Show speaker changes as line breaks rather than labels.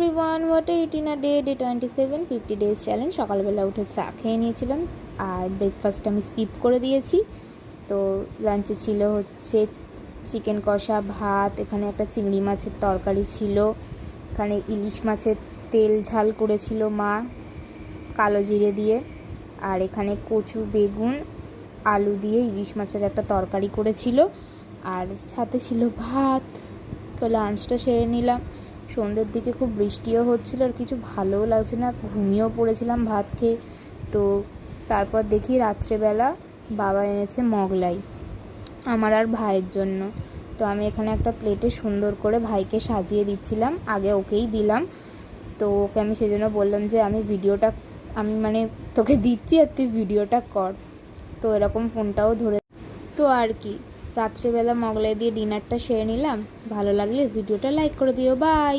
Everyone, what it in a day 27 50 days challenge. সকালবেলা উঠে চা খেয়ে নিয়েছিলাম আর ব্রেকফাস্ট আমি স্কিপ করে দিয়েছি। তো লাঞ্চে ছিল হচ্ছে চিকেন কষা, ভাত, এখানে একটা চিংড়ি মাছের তরকারি ছিল, এখানে ইলিশ মাছের তেল ঝাল করেছিল মা কালো জিরে দিয়ে, আর এখানে কচু, বেগুন, আলু দিয়ে ইলিশ মাছের একটা তরকারি করেছিল, আর সাথে ছিল ভাত। তো লাঞ্চটা সেরে নিলাম। সন্ধ্যের দিকে খুব বৃষ্টিও হচ্ছিল আর কিছু ভালোও লাগছে না, ঘুমিয়েও পড়েছিলাম ভাত খেয়ে। তো তারপর দেখি রাত্রেবেলা বাবা এনেছে মোগলাই আমার আর ভাইয়ের জন্য। তো আমি এখানে একটা প্লেটে সুন্দর করে ভাইকে সাজিয়ে দিচ্ছিলাম, আগে ওকেই দিলাম। তো ওকে আমি সেজন্য বললাম যে আমি মানে তোকে দিচ্ছি আর তুই ভিডিওটা কর। তো এরকম ফোনটাও ধরে, তো আর কি, রাত্রেবেলা মোগলাই দিয়ে ডিনারটা সেরে নিলাম। ভালো লাগলে ভিডিওটা লাইক করে দিও। বাই।